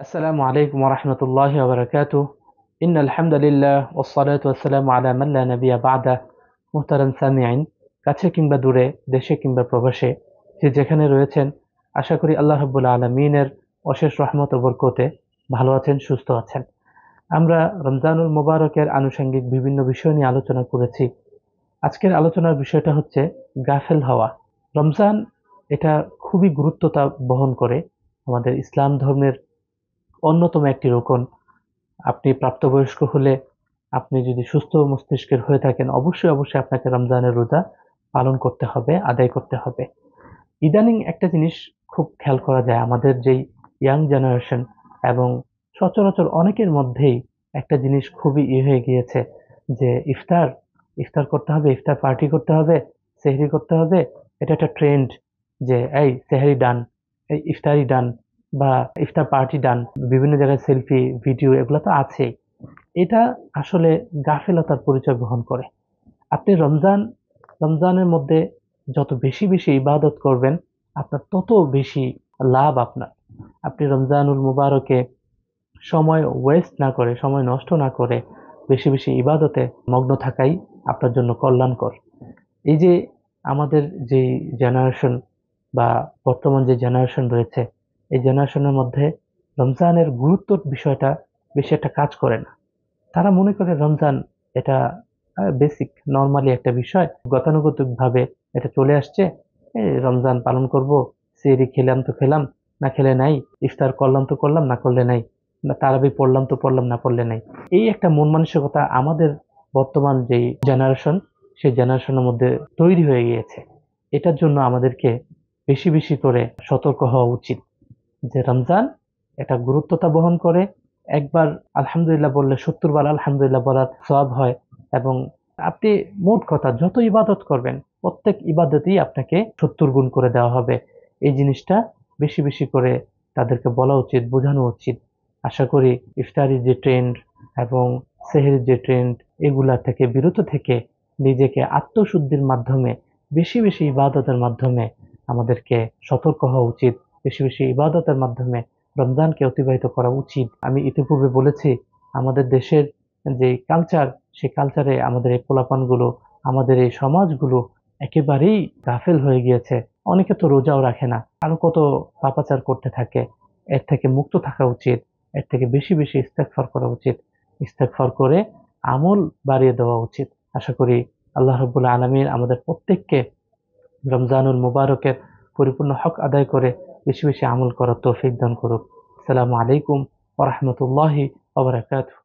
আসসালামু আলাইকুম ওরহমতুল্লাহি ওবরাকাতুহ। ইন্নাল হামদুলিল্লাহ ওয়াসসালাতু ওয়াসসালামু আলা মান লা নাবিয়্যা বা'দা। মুহতারাম সামিঈন, কাছে কিংবা দূরে, দেশে কিংবা প্রবাসে, যে যেখানে রয়েছেন, আশা করি আল্লাহ রাব্বুল আলামিনের অশেষ রহমত ও বরকতে ভালো আছেন, সুস্থ আছেন। আমরা রমজানুল মুবারকের আনুষঙ্গিক বিভিন্ন বিষয় নিয়ে আলোচনা করেছি। আজকের আলোচনার বিষয়টা হচ্ছে গাফেল হওয়া। রমজান এটা খুবই গুরুত্বতা বহন করে আমাদের ইসলাম ধর্মের অন্যতম একটি রোকন। আপনি প্রাপ্তবয়স্ক হলে, আপনি যদি সুস্থ মস্তিষ্কের হয়ে থাকেন, অবশ্যই অবশ্যই আপনাকে রমজানের রোজা পালন করতে হবে, আদায় করতে হবে। ইদানিং একটা জিনিস খুব খেয়াল করা যায়, আমাদের যেই ইয়াং জেনারেশন এবং সচরাচর অনেকের মধ্যেই একটা জিনিস খুবই হয়ে গিয়েছে, যে ইফতার ইফতার করতে হবে, ইফতার পার্টি করতে হবে, সেহরি করতে হবে। এটা একটা ট্রেন্ড, যে এই সেহরি ডান, এই ইফতারি ডান, বা ইফতার পার্টি ডান। বিভিন্ন জায়গায় সেলফি ভিডিও এগুলো তো আছেই। এটা আসলে গাফেলতার পরিচয় বহন করে। আপনি রমজানের মধ্যে যত বেশি বেশি ইবাদত করবেন, আপনার তত বেশি লাভ আপনার। আপনি রমজানুল মুবারকে সময় ওয়েস্ট না করে, সময় নষ্ট না করে বেশি বেশি ইবাদতে মগ্ন থাকাই আপনার জন্য কল্যাণকর। এই যে আমাদের যে জেনারেশন, বা বর্তমান যে জেনারেশন রয়েছে, এই জেনারেশনের মধ্যে রমজানের গুরুত্বর বিষয়টা বেশি একটা কাজ করে না। তারা মনে করে রমজান এটা বেসিক নর্মালি একটা বিষয়, গতানুগতিক ভাবে এটা চলে আসছে। এই রমজান পালন করব, সেহরি খেলাম তো খেলাম, না খেলে নাই, ইফতার করলাম তো করলাম, না করলে নাই, না তারাবি পড়লাম তো পড়লাম, না পড়লে নাই। এই একটা মন মানসিকতা আমাদের বর্তমান যেই জেনারেশন, সেই জেনারেশনের মধ্যে তৈরি হয়ে গিয়েছে। এটার জন্য আমাদেরকে বেশি বেশি করে সতর্ক হওয়া উচিত, যে রমজান এটা গুরুত্বতা বহন করে। একবার আলহামদুলিল্লাহ বললে 70 বার আলহামদুলিল্লাহ বলার সওয়াব হয়। এবং আপনি মোট কথা যত ইবাদত করবেন, প্রত্যেক ইবাদতেই আপনাকে 70 গুণ করে দেওয়া হবে। এই জিনিসটা বেশি বেশি করে তাদেরকে বলা উচিত, বোঝানো উচিত। আশা করি ইফতারির যে ট্রেন্ড এবং সেহরির যে ট্রেন্ড, এগুলা থেকে বিরত থেকে নিজেকে আত্মশুদ্ধির মাধ্যমে, বেশি বেশি ইবাদতের মাধ্যমে আমাদেরকে সতর্ক হওয়া উচিত। বেশি বেশি ইবাদতের মাধ্যমে রমজানকে অতিবাহিত করা উচিত। আমি ইতিপূর্বে বলেছি, আমাদের দেশের যে কালচার, সেই কালচারে আমাদের এই পোলাপানগুলো, আমাদের এই সমাজগুলো একেবারেই গাফেল হয়ে গিয়েছে। অনেকে তো রোজাও রাখে না, আরো কত পাপাচার করতে থাকে। এর থেকে মুক্ত থাকা উচিত, এর থেকে বেশি বেশি ইস্তেগফার করা উচিত। ইস্তেগফার করে আমল বাড়িয়ে দেওয়া উচিত। আশা করি আল্লাহ রাব্বুল আলামিন আমাদের প্রত্যেককে রমজানুল মুবারকের পরিপূর্ণ হক আদায় করে বেশি বেশি আমল করার তৌফিক দান করুক। আসসালামু আলাইকুম ওয়া রাহমাতুল্লাহি ওয়া বারাকাতুহু।